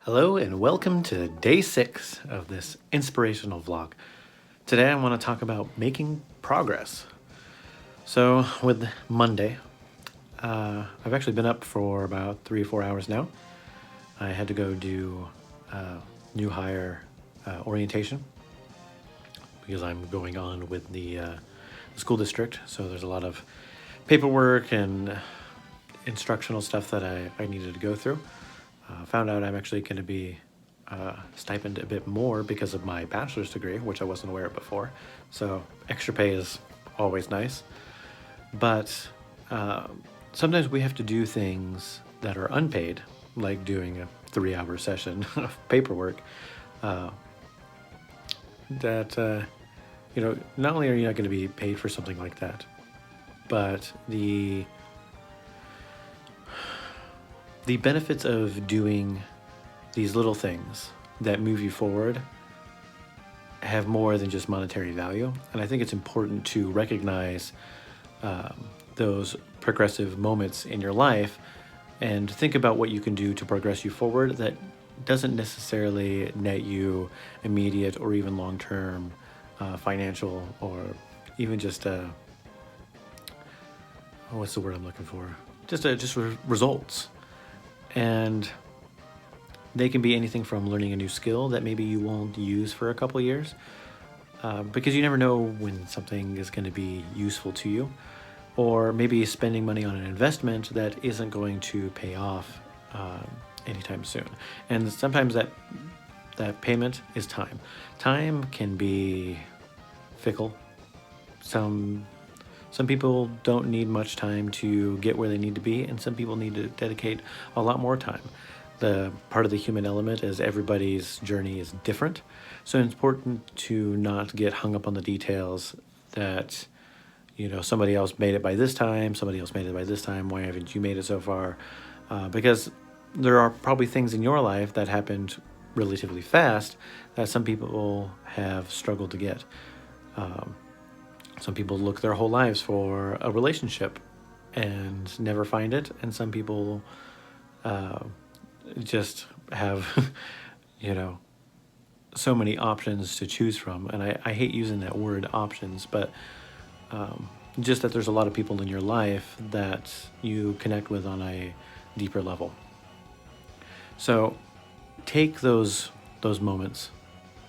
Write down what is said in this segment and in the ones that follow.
Hello and welcome to day 6 of this inspirational vlog. Today I want to talk about making progress. So with Monday, I've actually been up for about 3 or 4 hours now. I had to go do new hire orientation because I'm going on with the school district. So there's a lot of paperwork and instructional stuff that I needed to go through. Found out I'm actually going to be stipend a bit more because of my bachelor's degree, which I wasn't aware of before. So extra pay is always nice. But sometimes we have to do things that are unpaid, like doing a 3-hour session of paperwork. Not only are you not going to be paid for something like that, but the benefits of doing these little things that move you forward have more than just monetary value. And I think it's important to recognize those progressive moments in your life and think about what you can do to progress you forward that doesn't necessarily net you immediate or even long-term financial or even just what's the word I'm looking for? Just results. And they can be anything from learning a new skill that maybe you won't use for a couple years, because you never know when something is going to be useful to you, or maybe spending money on an investment that isn't going to pay off anytime soon. And sometimes that payment is time. Time can be fickle. Some people don't need much time to get where they need to be, and some people need to dedicate a lot more time. The part of the human element is everybody's journey is different, so it's important to not get hung up on the details that, somebody else made it by this time, somebody else made it by this time, why haven't you made it so far? Because there are probably things in your life that happened relatively fast that some people have struggled to get. Some people look their whole lives for a relationship and never find it, and some people just have, so many options to choose from. And I hate using that word options, but just that there's a lot of people in your life that you connect with on a deeper level. So take those moments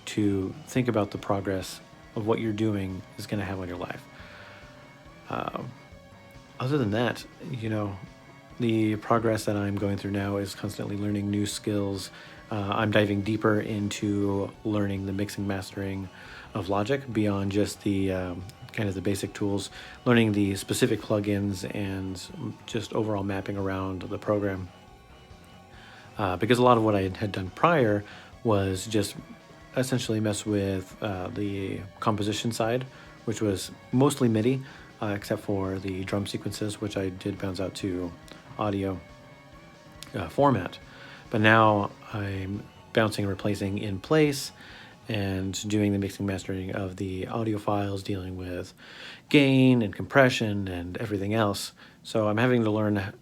to think about the progress of what you're doing is going to have on your life. Other than that, the progress that I'm going through now is constantly learning new skills. I'm diving deeper into learning the mixing mastering of Logic beyond just the kind of the basic tools, learning the specific plugins and just overall mapping around the program. Because a lot of what I had done prior was just essentially mess with the composition side, which was mostly MIDI, except for the drum sequences, which I did bounce out to audio format. But now I'm bouncing and replacing in place and doing the mixing mastering of the audio files, dealing with gain and compression and everything else. So I'm having to learn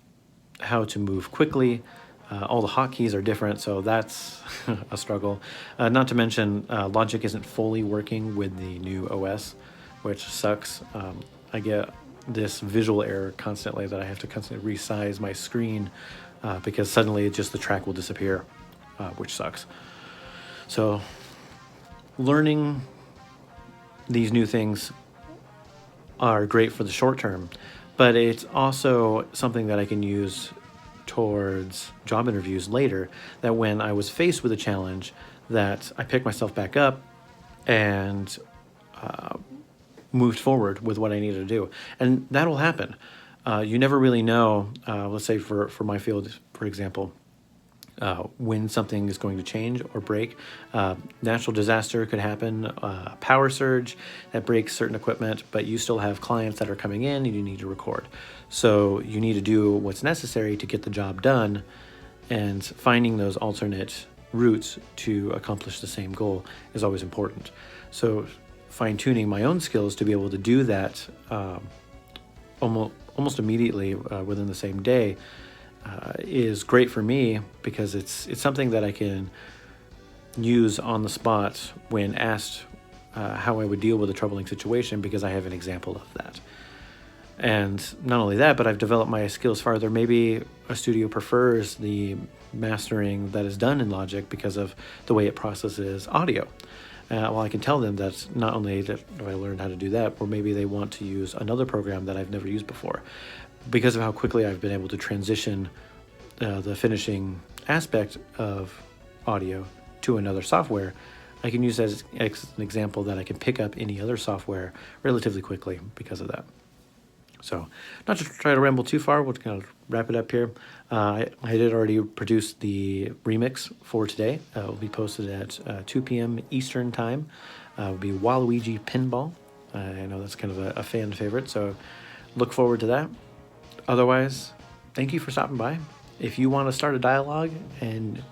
how to move quickly. All the hotkeys are different, so that's a struggle. Not to mention, Logic isn't fully working with the new OS, which sucks. I get this visual error constantly that I have to constantly resize my screen because suddenly just the track will disappear, which sucks. So learning these new things are great for the short term, but it's also something that I can use towards job interviews later, that when I was faced with a challenge, that I picked myself back up and moved forward with what I needed to do. And that'll happen. You never really know, let's say for my field, for example, when something is going to change or break. Natural disaster could happen, power surge that breaks certain equipment, but you still have clients that are coming in and you need to record. So you need to do what's necessary to get the job done, and finding those alternate routes to accomplish the same goal is always important. So fine-tuning my own skills to be able to do that almost immediately within the same day is great for me because it's something that I can use on the spot when asked how I would deal with a troubling situation, because I have an example of that. And not only that, but I've developed my skills farther. Maybe a studio prefers the mastering that is done in Logic because of the way it processes audio. Well, I can tell them that not only do I learn how to do that, or maybe they want to use another program that I've never used before. Because of how quickly I've been able to transition the finishing aspect of audio to another software, I can use that as an example that I can pick up any other software relatively quickly because of that. So, not to try to ramble too far, we'll kind of wrap it up here. I did already produce the remix for today. It will be posted at 2 p.m. Eastern Time. It will be Waluigi Pinball. I know that's kind of a fan favorite, so look forward to that. Otherwise, thank you for stopping by. If you want to start a dialogue and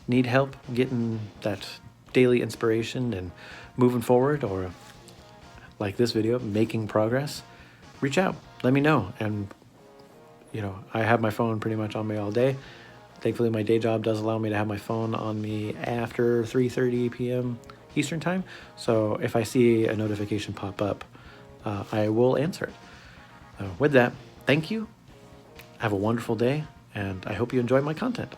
need help getting that daily inspiration and moving forward, or like this video, making progress, reach out. Let me know. And, I have my phone pretty much on me all day. Thankfully, my day job does allow me to have my phone on me after 3:30 p.m. Eastern Time. So if I see a notification pop up, I will answer it. With that, thank you. Have a wonderful day, and I hope you enjoy my content.